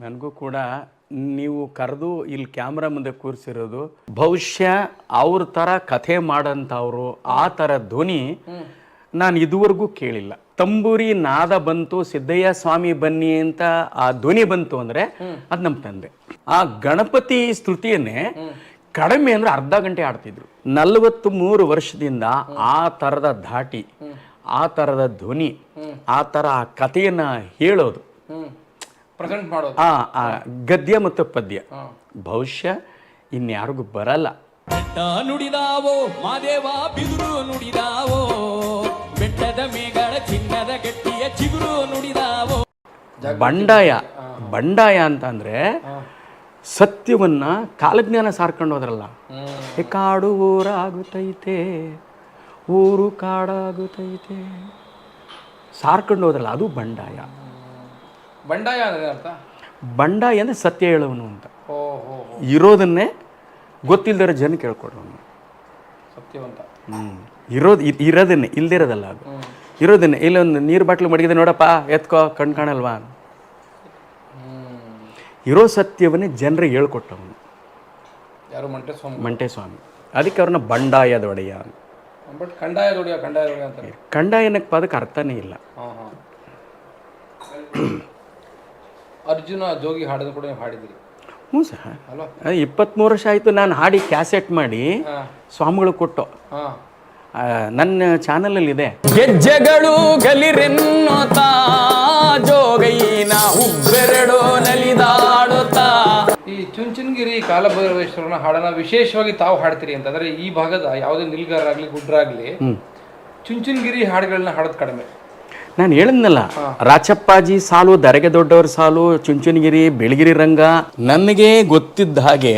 ನನಗೂ ಕೂಡ ನೀವು ಕರೆದು ಇಲ್ಲಿ ಕ್ಯಾಮ್ರಾ ಮುಂದೆ ಕೂರಿಸಿರೋದು ಬಹುಶಃ ಅವ್ರ ಥರ ಕಥೆ ಮಾಡೋಂಥವ್ರು ಆ ಥರ ಧ್ವನಿ ನಾನು ಇದುವರೆಗೂ ಕೇಳಿಲ್ಲ. ತಂಬೂರಿ ನಾದ ಬಂತು, ಸಿದ್ದಯ್ಯ ಸ್ವಾಮಿ ಬನ್ನಿ ಅಂತ ಆ ಧ್ವನಿ ಬಂತು ಅಂದರೆ ಅದು ನಮ್ಮ ತಂದೆ. ಆ ಗಣಪತಿ ಸ್ತುತಿಯನ್ನೇ ಕಡಿಮೆ ಅಂದರೆ ಅರ್ಧ ಗಂಟೆ ಆಡ್ತಿದ್ರು. 43 ವರ್ಷದಿಂದ ಆ ಥರದ ಧಾಟಿ, ಆ ಥರದ ಧ್ವನಿ, ಆ ಥರ ಆ ಕಥೆಯನ್ನು ಹೇಳೋದು, ಪ್ರೆಸೆಂಟ್ ಮಾಡೋದು, ಆ ಗದ್ಯ ಮತ್ತು ಪದ್ಯ ಬಹುಶಃ ಇನ್ಯಾರಿಗೂ ಬರಲ್ಲ. ಬೆಟ್ಟ ನುಡಿದಾವೋ ಮಾದೇವ ಬಿದುರು ನುಡಿದಾವೋ, ಬೆಟ್ಟದ ಮೇಗಳ ಚಿನ್ನದ ಗಟ್ಟಿಯ ಚಿಗುರು ನುಡಿದಾವೋ. ಬಂಡಾಯ ಅಂತ ಅಂದ್ರೆ ಸತ್ಯವನ್ನ ಕಾಲಜ್ಞಾನ ಸಾರ್ಕೊಂಡು ಹೋದ್ರಲ್ಲ. ಕಾಡು ಊರಾಗುತ್ತೈತೆ, ಊರು ಕಾಡಾಗುತ್ತೈತೆ ಸಾರ್ಕೊಂಡು ಹೋದ್ರಲ್ಲ, ಅದು ಬಂಡಾಯ. ಬಂಡಾಯ ಅಂದ್ರೆ ಅರ್ಥ? ಬಂಡಾಯ ಅಂದ್ರೆ ಸತ್ಯ ಹೇಳೋನು ಅಂತ, ಇರೋದನ್ನೇ ಗೊತ್ತಿಲ್ದಿರೋ ಜನ ಕೇಳ್ಕೊಡೋನು, ಸತ್ಯವಂತ. ಇರೋದನ್ನೇ, ಇಲ್ದಿರೋದಲ್ಲ ಅದು, ಇರೋದನ್ನೇ. ಇಲ್ಲೊಂದು ನೀರು ಬಾಟ್ಲು ಮಡಗಿದೆ ನೋಡಪ್ಪ, ಎತ್ಕೋ, ಕಣ್ ಕಾಣಲ್ವಾ, ಇರೋ ಸತ್ಯವನ್ನೇ ಜನರಿಗೆ ಹೇಳ್ಕೊಟ್ಟವನು ಯಾರು? ಮಂಟೇಸ್ವಾಮಿ. ಅದಕ್ಕೆ ಅವ್ರನ್ನ ಬಂಡಾಯದ ಒಡೆಯ. ಬಟ್ ಕಂಡಾಯದ ಒಡೆಯ ಅಂತ ಕಂಡಾಯ ಅನ್ನಕ್ಕೆ ಪದಕ್ಕೆ ಅರ್ಥನೇ ಇಲ್ಲ. ಅರ್ಜುನ ಜೋಗಿ ಹಾಡೋದು ಕೂಡ ನೀವು ಹಾಡಿದಿರಿ? ಹ್ಞೂ ಸರ್, 23 ವರ್ಷ ಆಯಿತು ನಾನು ಹಾಡಿ ಕ್ಯಾಸೆಟ್ ಮಾಡಿ ಸ್ವಾಮಿಗಳು ಕೊಟ್ಟು ನನ್ನ ಚಾನಲಲ್ಲಿದೆ. ಗೆಜ್ಜೆಗಳು ಗಲಿರೆನ್ನುತ್ತಾ ಜೋಗೈನ ಹುಬ್ಬೆರಡು ನಲಿದಾಡುತ್ತಾ. ಈ ಚುಂಚನಗಿರಿ ಕಾಲಭೈರವೇಶ್ವರನ ಹಾಡನ್ನ ವಿಶೇಷವಾಗಿ ತಾವು ಹಾಡ್ತೀರಿ ಅಂತಂದ್ರೆ ಈ ಭಾಗದ ಯಾವುದೇ ನಿಲ್ಗಾರಾಗ್ಲಿ ಗುಡ್ರಾಗ್ಲಿ ಚುಂಚನಗಿರಿ ಹಾಡುಗಳನ್ನ ಹಾಡೋದು ಕಡಿಮೆ. ನಾನು ಹೇಳಿದ್ನಲ್ಲ, ರಾಚಪ್ಪಾಜಿ ಸಾಲು, ದರೆಗೆ ದೊಡ್ಡವ್ರ ಸಾಲು, ಚುಂಚನಗಿರಿ, ಬೆಳಗಿರಿ ರಂಗ. ನನಗೆ ಗೊತ್ತಿದ್ದ ಹಾಗೆ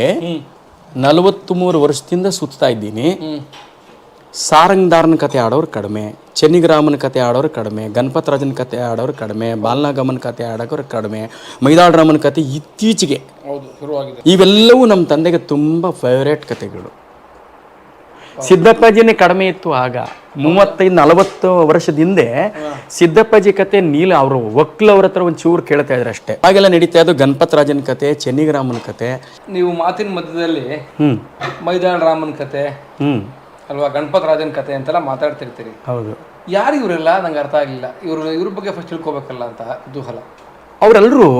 43 ವರ್ಷದಿಂದ ಸುತ್ತಾ ಇದ್ದೀನಿ. ಸಾರಂಗದಾರನ ಕತೆ ಆಡೋರು ಕಡಿಮೆ, ಚೆನ್ನಿಗರಾಮನ ಕತೆ ಆಡೋರು ಕಡಿಮೆ, ಗಣಪತರಾಜನ ಕತೆ ಆಡೋರು ಕಡಿಮೆ, ಬಾಲನಾಗಮ್ಮನ ಕತೆ ಆಡೋರು ಕಡಿಮೆ, ಮೈದಾಳರಾಮನ ಕತೆ ಇತ್ತೀಚೆಗೆ ಶುರುವಾಗಿದೆ. ಇವೆಲ್ಲವೂ ನಮ್ಮ ತಂದೆಗೆ ತುಂಬ ಫೇವ್ರೇಟ್ ಕತೆಗಳು. ಸಿದ್ದಪ್ಪಾಜಿನೇ ಕಡಿಮೆ ಇತ್ತು ಆಗ. 35-40 ವರ್ಷದ ಹಿಂದೆ ಸಿದ್ದಪ್ಪಾಜಿ ಕತೆ ನೀಲ ಅವರು ಒಕ್ಲವ್ರ ಹತ್ರ ಒಂದು ಚೂರು ಕೇಳ್ತಾ ಇದ್ರು ಅಷ್ಟೇ. ಹಾಗೆಲ್ಲ ನಡೀತಾ ಇದ್ದು ಗಣಪತರಾಜನ ಕತೆ, ಚೆನ್ನಿಗರಾಮನ ಕತೆ. ನೀವು ಮಾತಿನ ಮಧ್ಯದಲ್ಲಿ ಮೈದಾಳ ರಾಮನ ಕತೆ ಅಲ್ವಾ, ಗಣಪತರಾಜನ ಕತೆ ಅಂತೆಲ್ಲ ಮಾತಾಡ್ತಿರ್ತೀರಿ. ಹೌದು. ಯಾರು ಇವರೆಲ್ಲ? ನಂಗೆ ಅರ್ಥ ಆಗಲಿಲ್ಲ. ಇವ್ರ ಬಗ್ಗೆ ಫಸ್ಟ್ ತಿಳ್ಕೊಬೇಕಲ್ಲ ಅಂತ ಕುತೂಹಲ. ಅವರೆಲ್ಲರೂ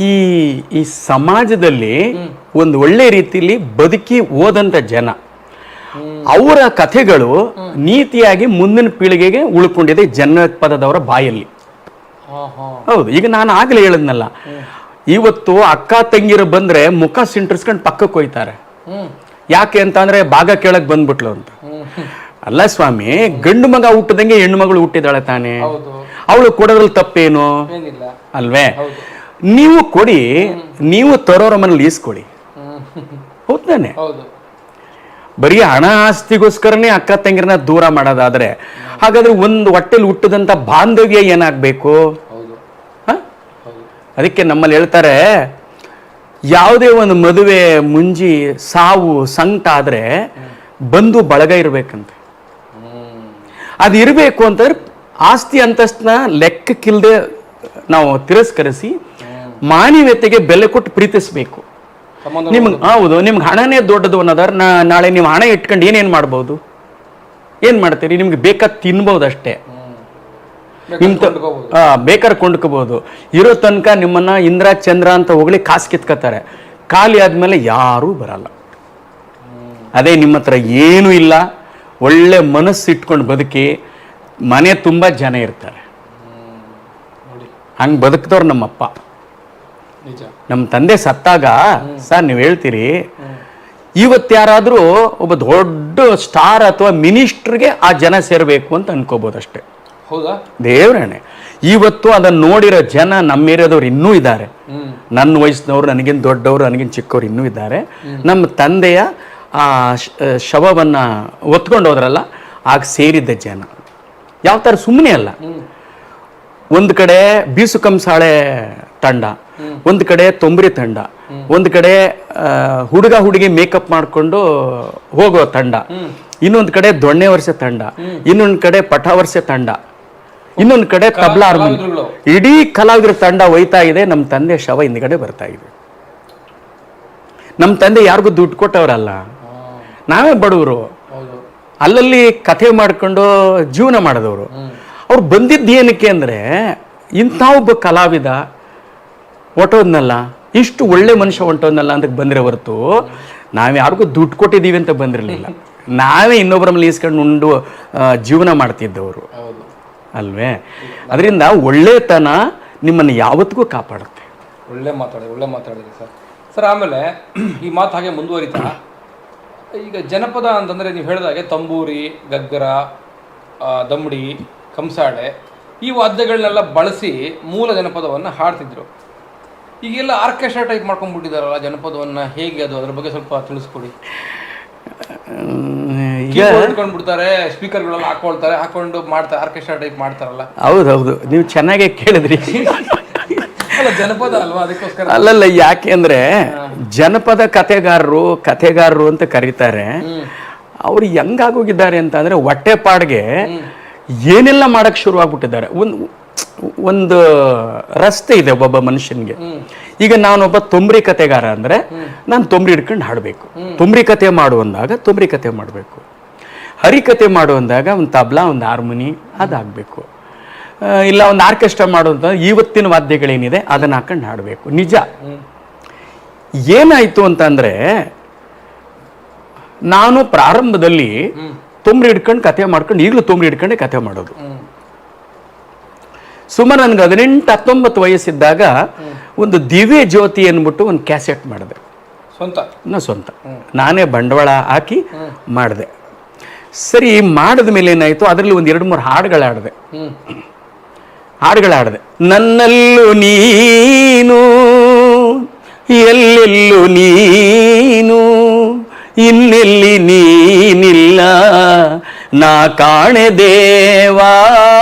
ಈ ಸಮಾಜದಲ್ಲಿ ಒಂದು ಒಳ್ಳೆ ರೀತಿಯಲ್ಲಿ ಬದುಕಿ ಹೋದಂಥ ಜನ. ಅವರ ಕಥೆಗಳು ನೀತಿಯಾಗಿ ಮುಂದಿನ ಪೀಳಿಗೆಗೆ ಉಳ್ಕೊಂಡಿದೆ ಜನಪದದವರ ಬಾಯಲ್ಲಿ. ಹೌದು. ಈಗ ನಾನು ಆಗಲೇ ಹೇಳಿದ್ನಲ್ಲ, ಇವತ್ತು ಅಕ್ಕ ತಂಗಿರು ಬಂದ್ರೆ ಮುಖ ಸಿಂಟರ್ಸ್ಕೊಂಡು ಪಕ್ಕಕ್ಕೆ ಹೋಯ್ತಾರೆ. ಯಾಕೆ ಅಂತ ಅಂದ್ರೆ ಭಾಗ ಕೇಳಕ್ ಬಂದ್ಬಿಟ್ಲು ಅಂತ. ಅಲ್ಲ ಸ್ವಾಮಿ, ಗಂಡು ಮಗ ಹುಟ್ಟದಂಗೆ ಹೆಣ್ಣು ಮಗಳು ಹುಟ್ಟಿದಾಳೆ ತಾನೆ, ಅವಳು ಕೊಡೋದ್ರಲ್ಲಿ ತಪ್ಪೇನು ಅಲ್ವೇ? ನೀವು ಕೊಡಿ, ನೀವು ತರೋರ ಮನೇಲಿ ಈಸ್ಕೊಡಿ. ಹೌದು ತಾನೆ? ಬರೀ ಹಣ ಆಸ್ತಿಗೋಸ್ಕರನೇ ಅಕ್ಕ ತಂಗಿರನ್ನ ದೂರ ಮಾಡೋದಾದ್ರೆ ಹಾಗಾದ್ರೆ ಒಂದು ಹೊಟ್ಟೆಲಿ ಹುಟ್ಟದಂತ ಬಾಂಧವ್ಯ ಏನಾಗಬೇಕು? ಅದಕ್ಕೆ ನಮ್ಮಲ್ಲಿ ಹೇಳ್ತಾರೆ, ಯಾವುದೇ ಒಂದು ಮದುವೆ ಮುಂಜಿ ಸಾವು ಸಂಕಟ ಆದ್ರೆ ಬಂಧು ಬಳಗ ಇರ್ಬೇಕಂತೆ. ಅದು ಇರಬೇಕು ಅಂತಂದ್ರೆ ಆಸ್ತಿ ಅಂತಸ್ತನ್ನ ಲೆಕ್ಕಕ್ಕಿಲ್ಲದೆ ನಾವು ತಿರಸ್ಕರಿಸಿ ಮಾನವೀಯತೆಗೆ ಬೆಲೆ ಕೊಟ್ಟು ಪ್ರೀತಿಸ್ಬೇಕು. ನಿಮ್ಗೆ ಹೌದು, ನಿಮ್ಗೆ ಹಣನೇ ದೊಡ್ಡದು ಅನ್ನೋದಾದ್ರೆ ನಾಳೆ ನೀವು ಹಣ ಇಟ್ಕೊಂಡು ಏನೇನು ಮಾಡ್ಬೋದು? ಏನು ಮಾಡ್ತೀರಿ? ನಿಮ್ಗೆ ಬೇಕಾದ ತಿನ್ಬೋದು ಅಷ್ಟೇ, ಬೇಕಾದ್ರೆ ಕೊಂಡ್ಕೋಬಹುದು. ಇರೋ ತನಕ ನಿಮ್ಮನ್ನ ಇಂದ್ರ ಚಂದ್ರ ಅಂತ ಹೋಗ್ಲಿ ಕಾಸು ಕಿತ್ಕೋತಾರೆ. ಖಾಲಿ ಆದ್ಮೇಲೆ ಯಾರೂ ಬರಲ್ಲ. ಅದೇ ನಿಮ್ಮ ಹತ್ರ ಏನೂ ಇಲ್ಲ, ಒಳ್ಳೆ ಮನಸ್ಸು ಇಟ್ಕೊಂಡು ಬದುಕಿ, ಮನೆ ತುಂಬ ಜನ ಇರ್ತಾರೆ. ಹಂಗೆ ಬದುಕಿದವ್ರು ನಮ್ಮಪ್ಪ. ನಮ್ಮ ತಂದೆ ಸತ್ತಾಗ ಸರ್ ನೀವು ಹೇಳ್ತೀರಿ, ಇವತ್ತು ಒಬ್ಬ ದೊಡ್ಡ ಸ್ಟಾರ್ ಅಥವಾ ಮಿನಿಸ್ಟರ್ಗೆ ಆ ಜನ ಸೇರಬೇಕು ಅಂತ ಅನ್ಕೋಬಹುದು ಅಷ್ಟೇ. ಹೌದಾ? ದೇವ್ರಣೆ. ಇವತ್ತು ಅದನ್ನ ನೋಡಿರೋ ಜನ ನಮ್ಮ ಏರಿಯಾದವ್ರು ಇನ್ನೂ ಇದ್ದಾರೆ. ನನ್ನ ವಯಸ್ಸಿನವ್ರು, ನನಗೇನು ದೊಡ್ಡವರು, ನನಗೇನು ಚಿಕ್ಕವ್ರು ಇನ್ನೂ ಇದ್ದಾರೆ. ನಮ್ಮ ತಂದೆಯ ಆ ಶವವನ್ನ ಒತ್ಕೊಂಡು ಹೋದ್ರಲ್ಲ, ಆಗ ಸೇರಿದ್ದ ಜನ ಯಾವ ಥರ ಸುಮ್ಮನೆ ಅಲ್ಲ. ಒಂದು ಕಡೆ ಬೀಸು ಕಂಸಾಳೆ ತಂಡ, ಒಂದು ಕಡೆ ತೊಂಬರಿ ತಂಡ, ಒಂದು ಕಡೆ ಹುಡುಗ ಹುಡುಗಿ ಮೇಕಪ್ ಮಾಡಿಕೊಂಡು ಹೋಗೋ ತಂಡ, ಇನ್ನೊಂದು ಕಡೆ ದೊಣ್ಣೆ ವರ್ಷ ತಂಡ, ಇನ್ನೊಂದು ಕಡೆ ಪಟ ವರ್ಷ ತಂಡ. ಇನ್ನೊಂದು ಕಡೆ ತಬ್ಲಾ ಹಾರ್ಮೋನಿ. ಕಲಾವಿದರುಗಳು. ಇಡೀ ಕಲಾವಿದರ ತಂಡ ಒಯ್ತಾ ಇದೆ, ನಮ್ಮ ತಂದೆ ಶವ ಹಿಂದ್ಗಡೆ ಬರ್ತಾ ಇದೆ. ನಮ್ಮ ತಂದೆ ಯಾರಿಗೂ ದುಡ್ಡು ಕೊಟ್ಟವರಲ್ಲ, ನಾವೇ ಬಡವರು, ಹೌದು. ಅಲ್ಲಲ್ಲಿ ಕಥೆ ಮಾಡ್ಕೊಂಡು ಜೀವನ ಮಾಡಿದವರು. ಅವ್ರು ಬಂದಿದ್ದು ಏನಕ್ಕೆ ಅಂದರೆ ಇಂಥ ಒಬ್ಬ ಕಲಾವಿದ ಹೊಟ್ಟೋದ್ನಲ್ಲ, ಇಷ್ಟು ಒಳ್ಳೆ ಮನುಷ್ಯ ಹೊಂಟೋದ್ನಲ್ಲ ಅಂತ ಬಂದರೆ ಹೊರತು ನಾವು ಯಾರಿಗೂ ದುಡ್ಡು ಕೊಟ್ಟಿದ್ದೀವಿ ಅಂತ ಬಂದಿರಲಿಲ್ಲ. ನಾವೇ ಇನ್ನೊಬ್ಬರ ಮೇಲೆ ಈಸ್ಕೊಂಡು ಉಂಡು ಜೀವನ ಮಾಡ್ತಿದ್ದವರು ಹೌದು ಅಲ್ವೇ. ಅದರಿಂದ ಒಳ್ಳೆತನ ನಿಮ್ಮನ್ನು ಯಾವತ್ತಿಗೂ ಕಾಪಾಡುತ್ತೆ. ಒಳ್ಳೆ ಮಾತಾಡಿದ್ರಿ ಸರ್. ಸರ್ ಆಮೇಲೆ ಈ ಮಾತು ಹಾಗೆ ಮುಂದುವರಿತಾ, ಈಗ ಜನಪದ ಅಂತಂದರೆ ನೀವು ಹೇಳಿದಾಗೆ ತಂಬೂರಿ, ಗಗ್ಗರ, ದಮ್ಡಿ, ಕಂಸಾಳೆ ಈ ವಾದ್ಯಗಳನ್ನೆಲ್ಲ ಬಳಸಿ ಮೂಲ ಜನಪದವನ್ನು ಹಾಡ್ತಿದ್ರು. ಈಗೆಲ್ಲ ಆರ್ಕೆಸ್ಟ್ರಾ ಟೈಪ್ ಮಾಡ್ಕೊಂಡ್ಬಿಟ್ಟಿದಾರಲ್ಲ ಜನಪದವನ್ನು, ಹೇಗೆ ಅದು ಅದ್ರ ಬಗ್ಗೆ ಸ್ವಲ್ಪ ತಿಳಿಸ್ಕೊಡಿ. ಈಗ ಬಿಡ್ತಾರೆ, ಸ್ಪೀಕರ್ಗಳೆಲ್ಲ ಹಾಕೊಂಡು ಮಾಡ್ತಾರೆ, ಆರ್ಕೆಸ್ಟ್ರಾ ಟೈಪ್ ಮಾಡ್ತಾರಲ್ಲ. ಹೌದೌದು, ನೀವು ಚೆನ್ನಾಗೇ ಕೇಳಿದ್ರಿ. ಅಲ್ಲ ಜನಪದ ಅಲ್ವಾ, ಅದಕ್ಕೋಸ್ಕರ. ಅಲ್ಲಲ್ಲ, ಯಾಕೆ ಅಂದ್ರೆ ಜನಪದ ಕಥೆಗಾರರು ಅಂತ ಕರೀತಾರೆ. ಅವ್ರು ಹೆಂಗಾಗೋಗಿದ್ದಾರೆ ಅಂತ ಅಂದ್ರೆ ಹೊಟ್ಟೆಪಾಡ್ಗೆ ಏನೆಲ್ಲ ಮಾಡಕ್ ಶುರು ಆಗ್ಬಿಟ್ಟಿದ್ದಾರೆ. ಒಂದು ರಸ್ತೆ ಇದೆ ಒಬ್ಬೊಬ್ಬ ಮನುಷ್ಯನ್ಗೆ. ಈಗ ನಾನೊಬ್ಬ ತೊಂಬ್ರಿ ಕಥೆಗಾರ ಅಂದ್ರೆ ನಾನು ತೊಂಬ್ರಿ ಹಿಡ್ಕೊಂಡು ಹಾಡಬೇಕು. ತೊಂಬ್ರಿ ಕಥೆ ಮಾಡುವಂದಾಗ ತೊಂಬ್ರಿ ಕಥೆ ಮಾಡಬೇಕು. ಹರಿಕಥೆ ಮಾಡುವಂದಾಗ ಒಂದು ತಬ್ಲಾ, ಒಂದು ಹಾರ್ಮೋನಿ ಅದಾಗಬೇಕು. ಇಲ್ಲ ಒಂದು ಆರ್ಕೆಸ್ಟ್ರಾ ಮಾಡುವಂತ ಇವತ್ತಿನ ವಾದ್ಯಗಳೇನಿದೆ ಅದನ್ನ ಹಾಕೊಂಡು ಹಾಡಬೇಕು. ನಿಜ ಏನಾಯ್ತು ಅಂತಂದ್ರೆ, ನಾನು ಪ್ರಾರಂಭದಲ್ಲಿ ತೊಂಬ್ರಿ ಹಿಡ್ಕೊಂಡು ಕಥೆ ಮಾಡ್ಕೊಂಡು, ಈಗಲೂ ತೊಂಬ್ರಿ ಹಿಡ್ಕೊಂಡೆ ಕಥೆ ಮಾಡೋದು. ಸುಮಾರು ನನಗೆ 18-19 ವಯಸ್ಸಿದ್ದಾಗ ಒಂದು ದಿವ್ಯ ಜ್ಯೋತಿ ಅಂದ್ಬಿಟ್ಟು ಒಂದು ಕ್ಯಾಸೆಟ್ ಮಾಡಿದೆ, ಸ್ವಂತ. ನಾನೇ ಬಂಡವಾಳ ಹಾಕಿ ಮಾಡಿದೆ. ಸರಿ, ಮಾಡಿದ ಮೇಲೆ ಏನಾಯ್ತು, ಅದರಲ್ಲಿ ಒಂದು 2-3 ಹಾಡುಗಳಾಡಿದೆ. ನನ್ನಲ್ಲೂ ನೀನು, ಎಲ್ಲೆಲ್ಲೂ ನೀನು, ಇನ್ನೆಲ್ಲಿ ನೀನಿಲ್ಲ, ನಾ ಕಾಣೆ ದೇವಾ,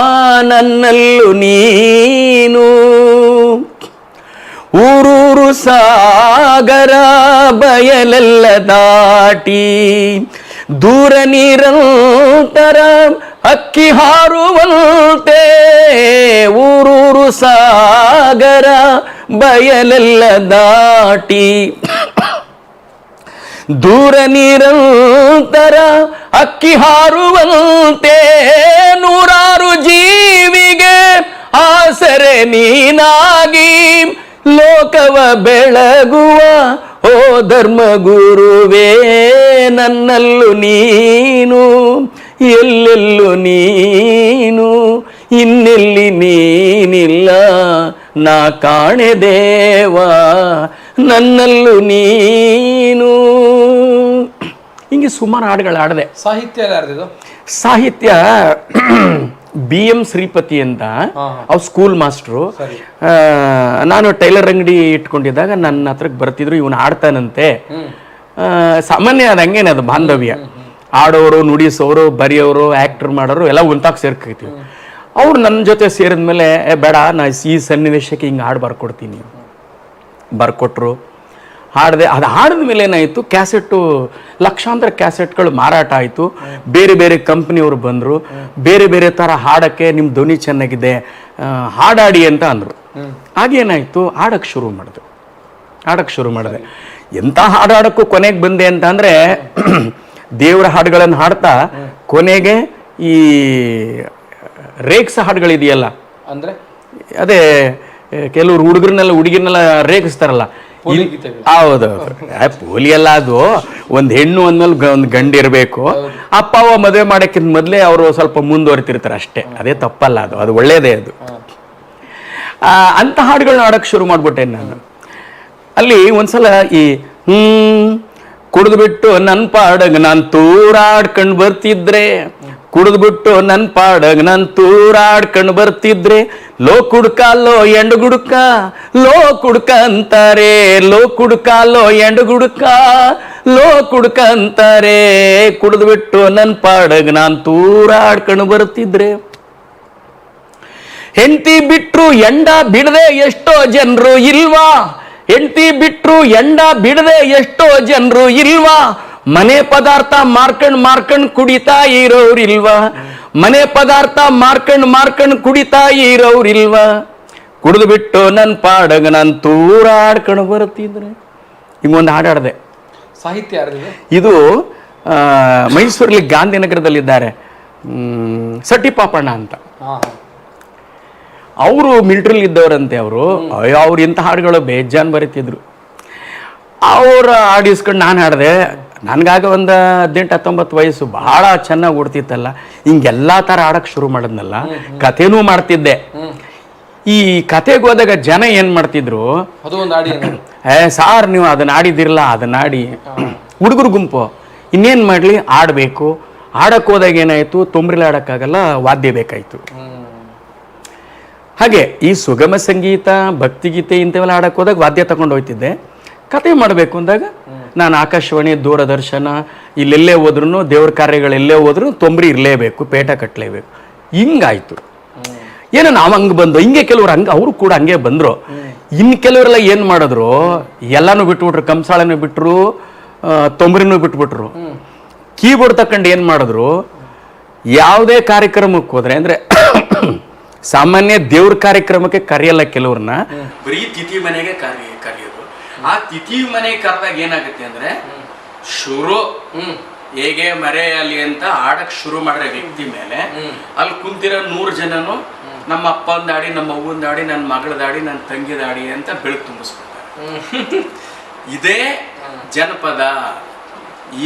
ನನ್ನಲ್ಲೂ ನೀನು. ಊರೂರು ಸಾಗರ ಬಯಲೆಲ್ಲ ದಾಟಿ, ದೂರ ನಿರಂತರ ಅಕ್ಕಿ ಹಾರುವಂತೆ, ಊರೂರು ಸಾಗರ ಬಯಲೆಲ್ಲ ದಾಟಿ, ದೂರ ನಿರಂತರ ಅಕ್ಕಿ ಹಾರುವಂತೆ, ನೂರಾರು ಜೀವಿಗೆ ಆಸರೆ ನೀನಾಗಿ, ಲೋಕವ ಬೆಳಗುವ ಓ ಧರ್ಮ ಗುರುವೇ, ನನ್ನಲ್ಲೂ ನೀನು, ಎಲ್ಲೆಲ್ಲೂ ನೀನು, ಇನ್ನೆಲ್ಲಿ ನೀನಿಲ್ಲ, ನಾ ಕಾಣೆ ದೇವಾ, ನನ್ನಲ್ಲೂ ನೀನು. ಹಿಂಗೆ ಸುಮಾರು ಹಾಡುಗಳು ಹಾಡಿದೆ. ಸಾಹಿತ್ಯ ಯಾರ್ದಿದು? ಸಾಹಿತ್ಯ BM ಶ್ರೀಪತಿ ಅಂತ, ಅವ್ರು ಸ್ಕೂಲ್ ಮಾಸ್ಟ್ರು. ನಾನು ಟೈಲರ್ ಅಂಗಡಿ ಇಟ್ಕೊಂಡಿದ್ದಾಗ ನನ್ನ ಹತ್ರಕ್ಕೆ ಬರ್ತಿದ್ರು, ಇವನು ಆಡ್ತಾನಂತೆ. ಸಾಮಾನ್ಯ ಅದು ಹಂಗೇನೆ, ಅದು ಬಾಂಧವ್ಯ. ಆಡೋರು, ನುಡಿಸೋರು, ಬರೆಯೋರು, ಆಕ್ಟರ್ ಮಾಡೋರು ಎಲ್ಲ ಒಂತಾಗ ಸೇರ್ಕೊತೀವಿ. ಅವ್ರು ನನ್ನ ಜೊತೆ ಸೇರಿದ್ಮೇಲೆ, ಬೇಡ ನಾ ಈ ಸನ್ನಿವೇಶಕ್ಕೆ ಹಿಂಗೆ ಹಾಡು ಬರ್ಕೊಡ್ತೀನಿ, ಬರ್ಕೊಟ್ರು. ಹಾಡಿದೆ. ಅದು ಹಾಡಿದ ಮೇಲೆ ಏನಾಯಿತು, ಕ್ಯಾಸೆಟ್ಟು, ಲಕ್ಷಾಂತರ ಕ್ಯಾಸೆಟ್ಗಳು ಮಾರಾಟ ಆಯಿತು. ಬೇರೆ ಬೇರೆ ಕಂಪ್ನಿಯವರು ಬಂದರು, ಬೇರೆ ಬೇರೆ ಥರ ಹಾಡೋಕ್ಕೆ ನಿಮ್ಮ ಧ್ವನಿ ಚೆನ್ನಾಗಿದೆ, ಹಾಡಾಡಿ ಅಂತ ಅಂದರು. ಹಾಗೇನಾಯಿತು, ಹಾಡೋಕ್ಕೆ ಶುರು ಮಾಡಿದೆ. ಎಂಥ ಹಾಡಾಡೋಕ್ಕೂ ಕೊನೆಗೆ ಬಂದೆ ಅಂತ ಅಂದರೆ, ದೇವರ ಹಾಡುಗಳನ್ನು ಹಾಡ್ತಾ ಕೊನೆಗೆ ಈ ರೇಕ್ಸ ಹಾಡುಗಳಿದೆಯಲ್ಲ, ಅಂದರೆ ಅದೇ ಕೆಲವರು ಹುಡುಗಿರ್ನೆಲ್ಲ ರೇಗಿಸ್ತಾರಲ್ಲ. ಹೌದೌದು, ಪೋಲಿ ಎಲ್ಲ ಅದು ಒಂದು ಹೆಣ್ಣು ಅಂದ್ಮೇಲೆ ಒಂದು ಗಂಡು ಇರಬೇಕು. ಅಪ್ಪ ಅವ್ವ ಮದುವೆ ಮಾಡೋಕ್ಕಿಂತ ಮೊದಲೇ ಅವರು ಸ್ವಲ್ಪ ಮುಂದುವರಿತಿರ್ತಾರೆ ಅಷ್ಟೇ. ಅದೇ ತಪ್ಪಲ್ಲ, ಅದು ಒಳ್ಳೇದೇ. ಅದು ಅಂತ ಹಾಡುಗಳನ್ನ ಆಡೋಕ್ಕೆ ಶುರು ಮಾಡ್ಬಿಟ್ಟೆ ನಾನು. ಅಲ್ಲಿ ಒಂದ್ಸಲ ಈ ಕುಡಿದ್ಬಿಟ್ಟು ನನ್ನ ಪಾಡಗ್ ನಾನು ತೂರಾಡ್ಕೊಂಡು ಬರ್ತಿದ್ರೆ, ಕುಡಿದ್ಬಿಟ್ಟು ನನ್ನ ಪಾಡಗ್ ನಾನು ತೂರಾಡ್ಕೊಂಡು ಬರ್ತಿದ್ರೆ, ಲೋ ಕುಡ್ಕ ಲೋ ಎಂಡು ಗುಡ್ಕ, ಲೋ ಕುಡ್ಕ ಅಂತಾರೆ, ಲೋ ಕುಡ್ಕ ಲೋ ಎಂಡು ಗುಡ್ಕ, ಲೋ ಕುಡ್ಕ ಅಂತಾರೆ, ಕುಡಿದ್ಬಿಟ್ಟು ನನ್ನ ಪಾಡಗ್ ನಾನು ತೂರಾಡ್ಕೊಂಡು ಬರ್ತಿದ್ರೆ. ಹೆಂಡತಿ ಬಿಟ್ರು ಎಂಡ ಬಿಡದೆ ಎಷ್ಟೋ ಜನರು ಇಲ್ವಾ, ಹೆಂಡತಿ ಬಿಟ್ರು ಎಂಡ ಬಿಡದೆ ಎಷ್ಟೋ ಜನರು ಇಲ್ವಾ, ಮನೆ ಪದಾರ್ಥ ಮಾರ್ಕಂಡ್ ಕುಡಿತಾ ಇರೋರಿಲ್ವಾ, ಮನೆ ಪದಾರ್ಥ ಮಾರ್ಕಂಡ್ ಕುಡಿತಾ ಇರೋರಿಲ್ವ, ಕುಡಿದು ಬಿಟ್ಟು ನನ್ನ ಪಾಡಗ ನಾನು ತೂರಾಡ್ಕೊಂಡು ಬರ್ತಿದ್ರೆ. ಹಿಂಗೊಂದು ಹಾಡಾಡಿದೆ. ಸಾಹಿತ್ಯ ಯಾರ್ದಿದೆ? ಇದು ಮೈಸೂರಲ್ಲಿ ಗಾಂಧಿನಗರದಲ್ಲಿದ್ದಾರೆ, ಸಟ್ಟಿ ಪಾಪಣ್ಣ ಅಂತ. ಅವರು ಮಿಲಿಟ್ರಿಲಿ ಇದ್ದವರಂತೆ. ಅವ್ರು ಇಂಥ ಹಾಡುಗಳು ಬೇಜಾನ್ ಬರೀತಿದ್ರು. ಅವ್ರ ಹಾಡಿಸ್ಕೊಂಡು ನಾನು ಹಾಡಿದೆ. ನನಗಾಗ ಒಂದು 18-19 ವಯಸ್ಸು, ಭಾಳ ಚೆನ್ನಾಗಿ ಓಡ್ತಿತ್ತಲ್ಲ. ಹಿಂಗೆಲ್ಲ ಥರ ಹಾಡಕ್ಕೆ ಶುರು ಮಾಡಿದ್ನಲ್ಲ, ಕಥೆನೂ ಮಾಡ್ತಿದ್ದೆ. ಈ ಕಥೆಗೆ ಹೋದಾಗ ಜನ ಏನು ಮಾಡ್ತಿದ್ರು, ಅದು ಒಂದು ಹಾಡಿ ಸಾರ್ ನೀವು ಅದನ್ನ ಆಡಿದಿರಲ್ಲ, ಅದನ್ನ ಆಡಿ. ಹುಡುಗರು ಗುಂಪು ಇನ್ನೇನು ಮಾಡಲಿ, ಆಡಬೇಕು. ಆಡಕ್ಕೆ ಹೋದಾಗ ಏನಾಯಿತು, ತೊಂಬರಿಲಿ ಆಡೋಕ್ಕಾಗಲ್ಲ, ವಾದ್ಯ ಬೇಕಾಯಿತು. ಹಾಗೆ ಈ ಸುಗಮ ಸಂಗೀತ, ಭಕ್ತಿಗೀತೆ ಇಂಥವೆಲ್ಲ ಆಡಕ್ಕೆ ಹೋದಾಗ ವಾದ್ಯ ತಗೊಂಡು ಹೋಗ್ತಿದ್ದೆ. ಕತೆ ಮಾಡಬೇಕು ಅಂದಾಗ ನಾನು ಆಕಾಶವಾಣಿ, ದೂರದರ್ಶನ ಇಲ್ಲೆಲ್ಲೇ ಹೋದ್ರೂ, ದೇವ್ರ ಕಾರ್ಯಗಳೆಲ್ಲೇ ಹೋದ್ರೂ ತೊಂಬರಿ ಇರಲೇಬೇಕು, ಪೇಟ ಕಟ್ಟಲೇಬೇಕು. ಹಿಂಗಾಯ್ತು. ಏನೋ ನಾವು ಹಂಗೆ ಬಂದು, ಹಿಂಗೆ ಕೆಲವ್ರು ಹಂಗೆ ಅವರು ಕೂಡ ಹಂಗೆ ಬಂದರು. ಇನ್ನು ಕೆಲವರೆಲ್ಲ ಏನು ಮಾಡಿದ್ರು, ಎಲ್ಲನೂ ಬಿಟ್ಬಿಟ್ರು. ಕಂಸಾಳನೂ ಬಿಟ್ಟರು, ತೊಂಬರಿನೂ ಬಿಟ್ಬಿಟ್ರು. ಕೀಬೋರ್ಡ್ ತಕೊಂಡು ಏನು ಮಾಡಿದ್ರು, ಯಾವುದೇ ಕಾರ್ಯಕ್ರಮಕ್ಕೆ ಹೋದ್ರೆ, ಅಂದರೆ ಸಾಮಾನ್ಯ ದೇವ್ರ ಕಾರ್ಯಕ್ರಮಕ್ಕೆ ಕರೆಯಲ್ಲ ಕೆಲವ್ರನ್ನ, ಬರೀ ತಿಥಿ ಮನೆಗೆ ಕರೆಯೋದು. ಆ ತಿಥಿ ಮನೆ ಕರೆದಾಗ ಏನಾಗುತ್ತೆ ಅಂದ್ರೆ, ಶುರು ಹೇಗೆ ಮರೆಯಲ್ಲಿ ಅಂತ ಆಡಕ್ ಶುರು ಮಾಡ್ರೆ ವ್ಯಕ್ತಿ ಮೇಲೆ, ಅಲ್ಲಿ ಕುಂತಿರೋ 100 ಜನನು ನಮ್ಮ ಅಪ್ಪನ ದಾಡಿ, ನಮ್ಮ ಅವ್ವನ ದಾಡಿ, ನನ್ನ ಮಗಳ ದಾಡಿ, ನನ್ನ ತಂಗಿ ದಾಡಿ ಅಂತ ಬೆಳಕು ತುಂಬಿಸ್ಬಿಡ್ತಾರೆ. ಇದೇ ಜನಪದ,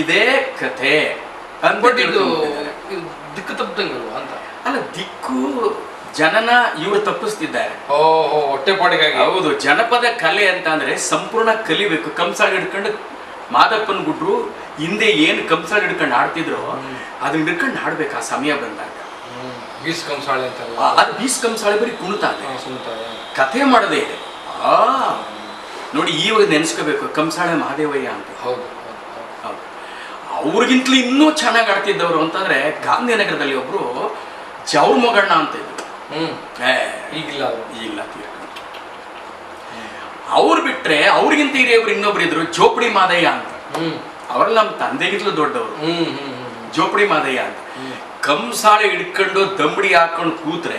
ಇದೇ ಕಥೆ ಅಂದ್ಬಿಟ್ಟು ದಿಕ್ಕು ತಪ್ಪದಂಗಲ್ವ ಅಂತ. ಅಲ್ಲ, ದಿಕ್ಕು ಜನನ ಇವರು ತಪ್ಪಿಸ್ತಿದ್ದಾರೆ. ಹೊಟ್ಟೆಪಾಡಿಗಾಗಿ. ಹೌದು, ಜನಪದ ಕಲೆ ಅಂತ ಅಂದ್ರೆ ಸಂಪೂರ್ಣ ಕಲಿಬೇಕು. ಕಂಸಾಳ ಹಿಡ್ಕೊಂಡು ಮಾದಪ್ಪನ ಗುಡ್ರು ಹಿಂದೆ ಏನು ಕಂಸಾಳ ಹಿಡ್ಕೊಂಡು ಆಡ್ತಿದ್ರು, ಅದನ್ನ ಹಿಡ್ಕೊಂಡು ಆಡ್ಬೇಕು ಆ ಸಮಯ ಬಂದಾಗ. ಬೀಸ್ ಕಂಸಾಳೆ ಅಂತ, ಅದು ಬೀಸ್ ಕಂಸಾಳೆ ಬರೀ ಕುಣಿತಾಳೆ, ಕಥೆ ಮಾಡೋದೇ ಇದೆ. ನೋಡಿ, ಇವಾಗ ನೆನೆಸ್ಕೋಬೇಕು, ಕಂಸಾಳೆ ಮಹಾದೇವಯ್ಯ ಅಂತ. ಹೌದು, ಅವ್ರಿಗಿಂತಲೂ ಇನ್ನೂ ಚೆನ್ನಾಗಿ ಆಡ್ತಿದ್ದವರು ಅಂತಂದ್ರೆ ಗಾಂಧಿನಗರದಲ್ಲಿ ಒಬ್ರು ಜವ್ರ ಮೊಗಣ್ಣ ಅಂತ ಇದ್ರು. ಈಗಿಲ್ಲ ಅವ್ರು ಬಿಟ್ರೆ ಅವ್ರಿಗಿಂತ ಹಿರಿಯವ್ರು ಇನ್ನೊಬ್ರು ಇದ್ರು, ಜೋಪಡಿ ಮಾದಯ್ಯ ಅಂತ. ಅವ್ರಲ್ಲಿ ನಮ್ಮ ತಂದೆಗಿಂತಲೂ ದೊಡ್ಡವರು, ಜೋಪಡಿ ಮಾದಯ್ಯ ಅಂತ. ಕಂಸಾಳೆ ಹಿಡ್ಕೊಂಡು ದಮ್ಮಡಿ ಹಾಕೊಂಡು ಕೂತ್ರೆ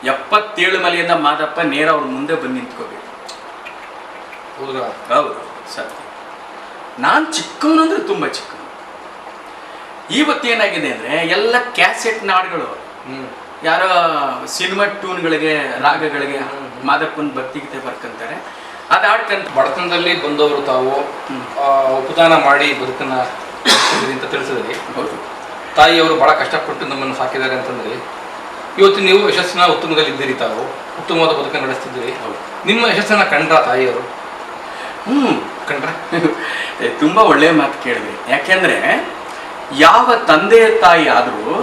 77 ಮಲೆಯಿಂದ ಮಾದಪ್ಪ ನೇರ ಅವ್ರ ಮುಂದೆ ಬಂದು ನಿಂತ್ಕೋಬೇಕು. ಹೌದು, ಸತ್ಯ. ನಾನು ಚಿಕ್ಕವನಂದ್ರೆ ತುಂಬಾ ಚಿಕ್ಕವನು. ಇವತ್ತೇನಾಗಿದೆ ಅಂದ್ರೆ ಎಲ್ಲ ಕ್ಯಾಸೆಟ್ ನಾಡುಗಳು, ಯಾರೋ ಸಿನಿಮಾ ಟ್ಯೂನ್ಗಳಿಗೆ, ರಾಗಗಳಿಗೆ ಮಾದಪ್ಪನ ಭಕ್ತಿಗೀತೆ ಬರ್ಕಂತಾರೆ, ಅದು ಆಡ್ಕಂತ. ಬಡತನದಲ್ಲಿ ಬಂದವರು ತಾವು ಉಪದಾನ ಮಾಡಿ ಬದುಕನ್ನ ಅಂತ ತಿಳಿಸಿದ್ರಿ. ಹೌದು, ತಾಯಿಯವರು ಬಹಳ ಕಷ್ಟಪಟ್ಟು ನಮ್ಮನ್ನು ಸಾಕಿದ್ದಾರೆ ಅಂತಂದ್ರೆ, ಇವತ್ತು ನೀವು ಯಶಸ್ಸಿನ ಉತ್ತುಂಗದಲ್ಲಿ ಇದ್ದೀರಿ, ತಾವು ಉತ್ತಮವಾದ ಬದುಕನ್ನು ನಡೆಸ್ತಿದ್ದೀರಿ. ನಿಮ್ಮ ಯಶಸ್ಸನ್ನ ಕಂಡ್ರ ತಾಯಿಯವರು? ಕಂಡ್ರೆ ತುಂಬಾ ಒಳ್ಳೆಯ ಮಾತು ಕೇಳಿದ್ರಿ. ಯಾಕೆಂದ್ರೆ ಯಾವ ತಂದೆ ತಾಯಿ ಆದ್ರೂ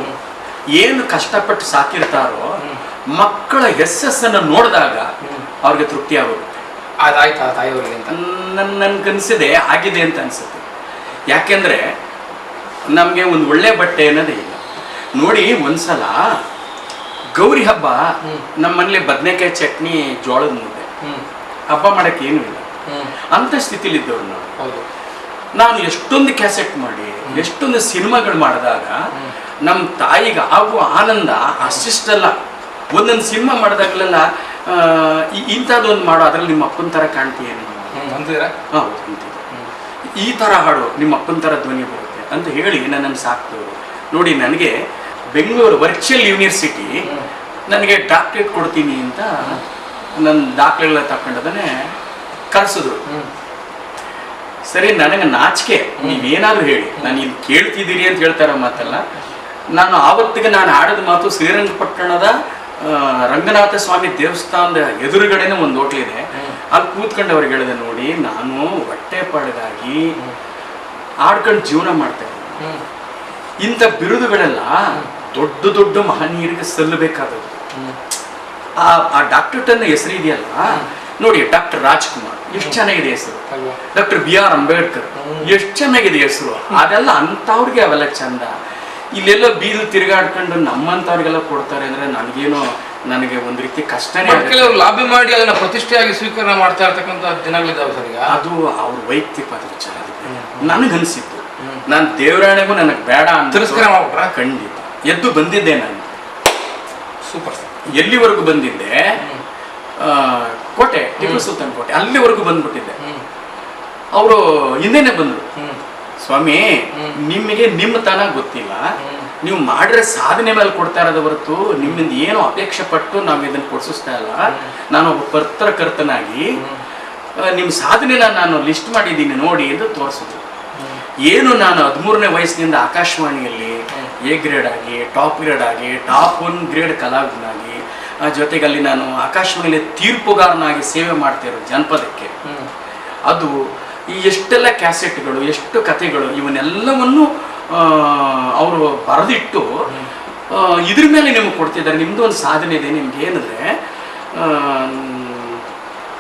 ಏನು ಕಷ್ಟಪಟ್ಟು ಸಾಕಿರ್ತಾರೋ ಮಕ್ಕಳ ಯಶಸ್ಸನ್ನು ನೋಡಿದಾಗ ಅವ್ರಿಗೆ ತೃಪ್ತಿ ಆಗುತ್ತೆ. ಅದಾಯ್ತಾ ತಾಯಿಯವ್ರಿಗೆ ಅಂತ ನನ್ಗನ್ಸಿದೆ, ಆಗಿದೆ ಅಂತ ಅನ್ಸುತ್ತೆ. ಯಾಕೆಂದ್ರೆ ನಮ್ಗೆ ಒಂದು ಒಳ್ಳೆ ಬಟ್ಟೆ ಅನ್ನೋದೇ ಇಲ್ಲ. ನೋಡಿ, ಒಂದ್ಸಲ ಗೌರಿ ಹಬ್ಬ ನಮ್ಮನೇಲಿ ಬದನೆಕಾಯಿ ಚಟ್ನಿ, ಜೋಳದ ಮುದ್ದೆ, ಹಬ್ಬ ಮಾಡಕ್ಕೆ ಏನೂ ಇಲ್ಲ ಅಂತ ಸ್ಥಿತಿಲಿದ್ದವ್ರು ನಾವು. ನಾನು ಎಷ್ಟೊಂದು ಕ್ಯಾಸೆಟ್ ಮಾಡಿ, ಎಷ್ಟೊಂದು ಸಿನಿಮಾಗಳು ಮಾಡಿದಾಗ ನಮ್ಮ ತಾಯಿಗೆ ಆಗುವ ಆನಂದ ಅಷ್ಟಿಷ್ಟಲ್ಲ. ಒಂದೊಂದು ಸಿನಿಮಾ ಮಾಡಿದಾಗಲೆಲ್ಲ ಇಂಥದ್ದೊಂದು ಮಾಡೋ, ಅದ್ರಲ್ಲಿ ನಿಮ್ಮ ಅಪ್ಪನ ಥರ ಕಾಣ್ತೀಯೇನು ಅಂತೀರಾ? ಹೌದು, ಈ ಥರ ಹಾಡು, ನಿಮ್ಮ ಅಪ್ಪನ ಥರ ಧ್ವನಿ ಬರುತ್ತೆ ಅಂತ ಹೇಳಿ ನನ್ನನ್ನು ಸಾಕ್ತವ್ರು. ನೋಡಿ, ನನಗೆ ಬೆಂಗಳೂರು ವರ್ಚುವಲ್ ಯೂನಿವರ್ಸಿಟಿ ನನಗೆ ಡಾಕ್ಟ್ರೇಟ್ ಕೊಡ್ತೀನಿ ಅಂತ ನನ್ನ ದಾಖಲೆಗಳ ತಗೊಂಡದನ್ನೇ ಕರೆಸಿದ್ರು. ಸರಿ, ನನಗೆ ನಾಚಿಕೆ, ನೀವೇನಾದ್ರು ಹೇಳಿ, ನಾನು ಇಲ್ಲಿ ಕೇಳ್ತಿದ್ದೀರಿ ಅಂತ ಹೇಳ್ತಾರ ಮಾತಲ್ಲ. ನಾನು ಆವತ್ತಿಗೆ ನಾನು ಆಡಿದ ಮಾತು ಶ್ರೀರಂಗಪಟ್ಟಣದ ರಂಗನಾಥ ಸ್ವಾಮಿ ದೇವಸ್ಥಾನದ ಎದುರುಗಡೆನೇ ಒಂದು ಹೋಟ್ಲಿದೆ, ಅಲ್ಲಿ ಕೂತ್ಕೊಂಡು ಅವ್ರಿಗೆ ಹೇಳಿದೆ, ನೋಡಿ, ನಾನು ಹೊಟ್ಟೆ ಪಾಡಿಗಾಗಿ ಆಡ್ಕೊಂಡು ಜೀವನ ಮಾಡ್ತಾ ಇದ್ದೀನಿ. ಇಂಥ ಬಿರುದುಗಳೆಲ್ಲ ದೊಡ್ಡ ದೊಡ್ಡ ಮಹನೀಯರಿಗೆ ಸಲ್ಲಬೇಕಾದದ್ದು. ಆ ಡಾಕ್ಟರ್ ಹೆಸರು ಇದೆಯಲ್ಲ ನೋಡಿ, ಡಾಕ್ಟರ್ ರಾಜ್ಕುಮಾರ್ ಎಷ್ಟು ಚೆನ್ನಾಗಿದೆ ಹೆಸರು, ಡಾಕ್ಟರ್ BR ಅಂಬೇಡ್ಕರ್ ಎಷ್ಟು ಚೆನ್ನಾಗಿದೆ ಹೆಸರು. ಅದೆಲ್ಲ ಅಂಥವ್ರಿಗೆ ಅವೆಲ್ಲ ಚಂದ. ಇಲ್ಲೆಲ್ಲೋ ಬೀಲ್ ತಿರುಗಾಡ್ಕೊಂಡು ನಮ್ಮಂಥವ್ರಿಗೆಲ್ಲ ಕೊಡ್ತಾರೆ ಅಂದ್ರೆ ನನಗೆ ಒಂದು ರೀತಿ ಕಷ್ಟನೇ. ಕೆಲವರು ಲಾಭಿ ಮಾಡಿ ಅದನ್ನ ಪ್ರತಿಷ್ಠೆಯಾಗಿ ಸ್ವೀಕರಣೆ ಮಾಡ್ತಾ ಇರ್ತಕ್ಕಂಥ ದಿನಗಳಿದ್ದಾವೆ ಸರ್. ಈಗ ಅದು ಅವ್ರ ವೈಯಕ್ತಿಕ ವಿಚಾರ. ನನಗನ್ಸಿತ್ತು, ನಾನು ದೇವರಾಣೆಗೂ ನನಗೆ ಬೇಡ ಅಂತ ತಿರಸ್ಕಾರ ಮಾಡ್ಬಿಟ್ರ. ಖಂಡಿತ ಎದ್ದು ಬಂದಿದ್ದೆ ನಾನು. Super sir. ಎಲ್ಲಿವರೆಗೂ ಬಂದಿದ್ದೆ? ಕೋಟೆ, ಟಿಪ್ಪು ಸುಲ್ತಾನ್ ಕೋಟೆ, ಅಲ್ಲಿವರೆಗೂ ಬಂದ್ಬಿಟ್ಟಿದ್ದೆ. ಅವರು ಹಿಂದೆನೆ ಬಂದ್ರು, ಸ್ವಾಮಿ ನಿಮಗೆ ನಿಮ್ಮ ತನ ಗೊತ್ತಿಲ್ಲ, ನೀವು ಮಾಡಿರೋ ಸಾಧನೆ ಮೇಲೆ ಕೊಡ್ತಾ ಇರೋದು ಹೊರತು ನಿಮ್ಮಿಂದ ಏನೋ ಅಪೇಕ್ಷೆ ಪಟ್ಟು ನಾವು ಇದನ್ನು ಕೊಡಿಸ್ತಾ ಇಲ್ಲ. ನಾನೊಬ್ಬ ಪತ್ರಕರ್ತನಾಗಿ ನಿಮ್ಮ ಸಾಧನೆನ ನಾನು ಲಿಸ್ಟ್ ಮಾಡಿದ್ದೀನಿ ನೋಡಿ ಎಂದು ತೋರಿಸಿದ್ರು. ಏನು ನಾನು 13ನೇ ವಯಸ್ಸಿನಿಂದ ಆಕಾಶವಾಣಿಯಲ್ಲಿ ಎ ಗ್ರೇಡ್ ಆಗಿ, ಟಾಪ್ ಗ್ರೇಡ್ ಆಗಿ, ಟಾಪ್ 1 ಗ್ರೇಡ್ ಕಲಾವಿದನಾಗಿ, ಜೊತೆಗೆ ಅಲ್ಲಿ ನಾನು ಆಕಾಶವಾಣಿಯಲ್ಲಿ ತೀರ್ಪುಗಾರನಾಗಿ ಸೇವೆ ಮಾಡ್ತಿರೋ ಜನಪದಕ್ಕೆ, ಅದು ಈ ಎಷ್ಟೆಲ್ಲ ಕ್ಯಾಸೆಟ್ಗಳು, ಎಷ್ಟು ಕಥೆಗಳು, ಇವನ್ನೆಲ್ಲವನ್ನು ಅವರು ಬರೆದಿಟ್ಟು ಇದ್ರ ಮೇಲೆ ನಿಮ್ಗೆ ಕೊಡ್ತಿದ್ದಾರೆ. ನಿಮ್ಮದು ಒಂದು ಸಾಧನೆ ಇದೆ. ನಿಮ್ಗೆ ಏನಂದರೆ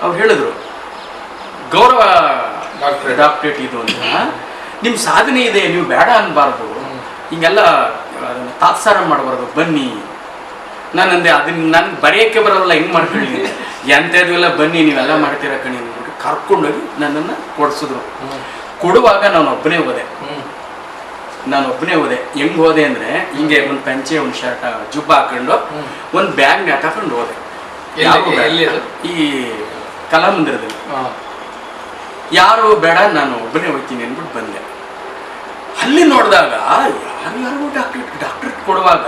ಅವ್ರು ಹೇಳಿದ್ರು, ಗೌರವ ಡಾಕ್ಟ್ರೇಟ್ ಇದು ಅಂತ, ನಿಮ್ಮ ಸಾಧನೆ ಇದೆ, ನೀವು ಬೇಡ ಅನ್ಬಾರ್ದು, ಹಿಂಗೆಲ್ಲ ತಾತ್ಸಾರ ಮಾಡಬಾರ್ದು, ಬನ್ನಿ. ನಾನಂದೆ ಅದನ್ನ ನನ್ಗೆ ಬರೆಯೋಕ್ಕೆ ಬರೋಲ್ಲ, ಹೆಂಗೆ ಮಾಡ್ಕೊಳ್ಳಿ, ಎಂಥದ್ದು ಎಲ್ಲ ಬನ್ನಿ ನೀವೆಲ್ಲ ಮಾಡ್ತೀರ ಕಣಿ ಅಂದ್ಬಿಟ್ಟು ಕರ್ಕೊಂಡೋಗಿ ನನ್ನನ್ನು ಕೊಡಿಸಿದ್ರು. ಕೊಡುವಾಗ ನಾನು ಒಬ್ಬನೇ ಹೋದೆ. ಹೆಂಗೆ ಹೋದೆ ಅಂದರೆ, ಹಿಂಗೆ ಒಂದು ಪಂಚೆ, ಒಂದು ಶರ್ಟ್, ಜುಬ್ಬ ಹಾಕೊಂಡು ಒಂದು ಬ್ಯಾಗ್ ಹಾಕೊಂಡು ಹೋದೆ. ಈ ಕಲಾಮಂದಿರದಲ್ಲಿ. ಯಾರು ಬೇಡ, ನಾನು ಒಬ್ಬನೇ ಹೋಗ್ತೀನಿ ಅಂದ್ಬಿಟ್ಟು ಬಂದೆ. ಅಲ್ಲಿ ನೋಡಿದಾಗ ಯಾರು ಡಾಕ್ಟರೇಟ್ ಕೊಡುವಾಗ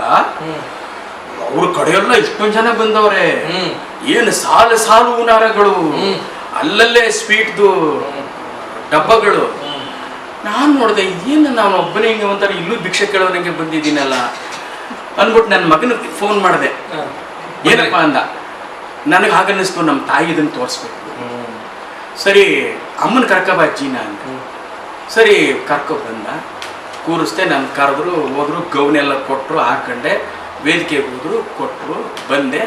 ಅವ್ರ ಕಡೆಯೆಲ್ಲ ಇಷ್ಟೊಂದು ಜನ ಬಂದವ್ರೆ. ಏನು ಸಾಲು ಹೂನಾರಗಳು, ಅಲ್ಲಲ್ಲೇ ಸ್ವೀಟ್ದು ಡಬ್ಬಗಳು. ನಾನು ನೋಡಿದೆ, ಇದೇನು ನಾನು ಒಬ್ಬನೇ ಹಿಂಗೆ ಒಂಥರ ಇಲ್ಲೂ ಭಿಕ್ಷೆ ಕೇಳೋನಿಗೆ ಬಂದಿದ್ದೀನಲ್ಲ ಅಂದ್ಬಿಟ್ಟು ನನ್ನ ಮಗನಿಗೆ ಫೋನ್ ಮಾಡಿದೆ. ಏನಪ್ಪ ಅಂದ, ನನಗೆ ಹಾಗನ್ನಿಸ್ತು, ನಮ್ಮ ತಾಯಿ ಇದನ್ನು ತೋರಿಸ್ಬೇಕು. ಸರಿ ಅಮ್ಮನ ಕರ್ಕೊಬಾ ಅಜ್ಜಿನ ಅಂತ. ಸರಿ ಕರ್ಕೊ ಬಂದ, ಕೂರಿಸ್ದೆ. ನಾನು ಕರೆದ್ರು, ಹೋದ್ರು, ಗೌನೆಲ್ಲ ಕೊಟ್ಟರು, ಹಾಕೊಂಡೆ, ವೇದಿಕೆಗೆ ಹೋದ್ರು, ಕೊಟ್ಟರು, ಬಂದೆ.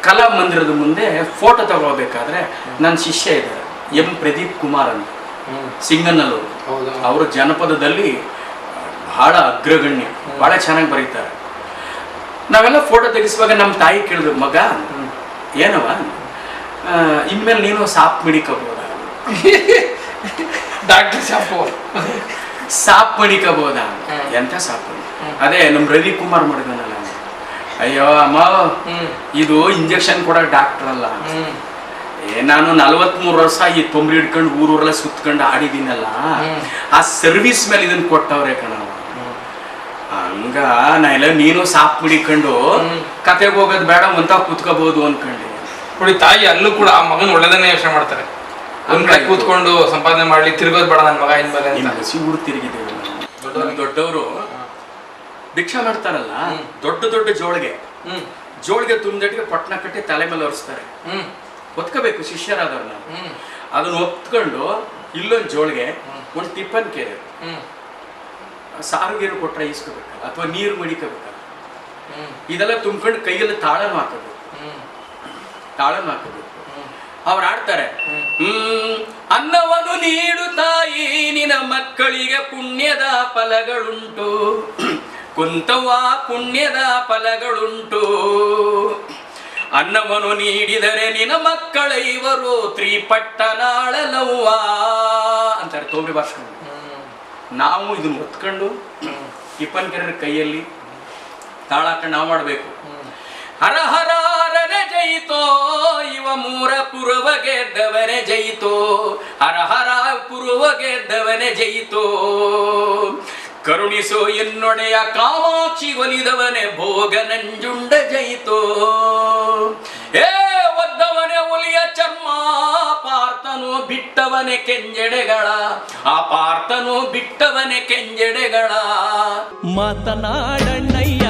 ಕಲಾಮಂದಿರದ ಮುಂದೆ ಫೋಟೋ ತಗೋಬೇಕಾದ್ರೆ ನನ್ನ ಶಿಷ್ಯ ಇದ್ದಾರೆ, ಎಂ ಪ್ರದೀಪ್ ಕುಮಾರ್ ಅಂತ, ಸಿಂಗನಲ್ಲೂರು. ಅವರು ಜನಪದದಲ್ಲಿ ಬಹಳ ಅಗ್ರಗಣ್ಯ, ಬಹಳ ಚೆನ್ನಾಗಿ ಬರೀತಾರೆ. ನಾವೆಲ್ಲ ಫೋಟೋ ತೆಗಿಸುವಾಗ ನಮ್ಮ ತಾಯಿ ಕೇಳಿದ್ರು, ಮಗ ಏನವ, ಇನ್ಮೇಲೆ ನೀನು ಸಾಪ್ ಮಿಡಿಕಬೋದ, ಡಾಕ್ಟರ್ ಶಾಪು ಸಾಪ್ ಮಡಿಕಬೋದ? ಎಂಥ ಸಾಪ್? ಅದೇ ನಮ್ಮ ರವಿಕುಮಾರ್ ಮಾಡಿದನಲ್ಲ. ಅಯ್ಯೋ ಅಮ್ಮ, ಇದು ಇಂಜೆಕ್ಷನ್ ಕೊಡೋ ಡಾಕ್ಟರ್ ಅಲ್ಲ. ನಾನು 43 ವರ್ಷ ಈ ತೊಂಬರಿ ಹಿಡ್ಕೊಂಡು ಊರೂರೆಲ್ಲ ಸುತ್ಕೊಂಡು ಆಡಿದ್ದೀನಲ್ಲ, ಆ ಸರ್ವಿಸ್ ಮೇಲೆ ಇದನ್ನ ಕೊಟ್ಟವ್ರೆ ಕಣವ. ಹಂಗ ನಾ ಎಲ್ಲ ನೀನು ಸಾಪ್ ಮಿಡಿಕೊಂಡು ಕತೆಗೆ ಹೋಗೋದು ಬೇಡ, ಒಂತ ಕೂತ್ಕೋಬಹುದು ಅನ್ಕೊಂಡೆ. ನೋಡಿ, ತಾಯಿ ಅಲ್ಲೂ ಕೂಡ ಆ ಮಗನ ಒಳ್ಳೆದನ್ನೇ ಯೋಚನೆ ಮಾಡ್ತಾರೆ. ಒಂದ್ ಕಡೆ ಕೂತ್ಕೊಂಡು ಸಂಪಾದನೆ ಮಾಡ್ಲಿ, ತಿರ್ಗೋದ್ ಬೇಡ ನನ್ನ ಮಗ ಇನ್ಮೇಲೆ ಅಂತ. ಹಸಿ ಊರು ತಿರುಗಿದ್ದೇವೆ. ದೊಡ್ಡವರು ಭಿಕ್ಷಾ ಮಾಡ್ತಾರಲ್ಲ, ದೊಡ್ಡ ಜೋಳಿಗೆ ತುಂಬಿದಟ್ಟಿಗೆ ಪಟ್ನ ಕಟ್ಟಿ ತಲೆ ಮೇಲೆ ಒರೆಸ್ತಾರೆ. ಒತ್ಕೋಬೇಕು ಶಿಷ್ಯರಾದವ್ರನ್ನ. ಅದನ್ನ ಒತ್ಕೊಂಡು ಇಲ್ಲೊಂದು ಜೋಳಿಗೆ, ಒಂದು ಟಿಫನ್ ಕೇರೆ, ಸಾರು ಕೊಟ್ರೆ ಈಸ್ಕೋಬೇಕಲ್ಲ, ಅಥವಾ ನೀರು ಮಡಿಕೋಬೇಕಲ್ಲ, ಇದೆಲ್ಲ ತುಂಬ್ಕೊಂಡು ಕೈಯಲ್ಲಿ ತಾಳನು ಹಾಕಬೇಕು. ಅವ್ರು ಆಡ್ತಾರೆ, ಅನ್ನವನ್ನು ನೀಡು ತಾಯಿ, ನಿನ್ನ ಮಕ್ಕಳಿಗೆ ಪುಣ್ಯದ ಫಲಗಳುಂಟು, ಕುಂತವ್ವ ಪುಣ್ಯದ ಫಲಗಳುಂಟು. ಅನ್ನವನ್ನು ನೀಡಿದರೆ ನಿನ್ನ ಮಕ್ಕಳ ಇವರು ತ್ರಿಪಟ್ಟನಾಳಲವ್ವ ಅಂತಾರೆ ತೋಬರಿ ಭಾಷೆ. ನಾವು ಇದನ್ನ ಒತ್ಕೊಂಡು ಟಿಫನ್ ಕೆರೆ ಕೈಯಲ್ಲಿ ತಾಳ ಹಾಕೊಂಡು ನಾವು ಮಾಡಬೇಕು. ಹರ ಹರ ಹರನೆ ಜಯಿತೋ, ಇವ ಮೂರ ಪುರವ ಗೆದ್ದವನೆ ಜಯಿತೋ, ಹರ ಹರ ಪುರವ ಗೆದ್ದವನೆ ಜಯಿತೋ. ಕರುಣಿಸೋ ಎನ್ನೊಡೆಯ ಕಾಮಾಕ್ಷಿ ಒಲಿದವನೆ ಭೋಗ ನಂಜುಂಡ ಜಯಿತೋ. ಏ ಒದ್ದವನೆ ಒಲಿಯ ಚರ್ಮ, ಪಾರ್ಥನು ಬಿಟ್ಟವನೆ ಕೆಂಜೆಡೆಗಳ, ಆ ಪಾರ್ಥನು ಬಿಟ್ಟವನೆ ಕೆಂಜೆಡೆಗಳ. ಮಾತನಾಡಣ್ಣಯ್ಯ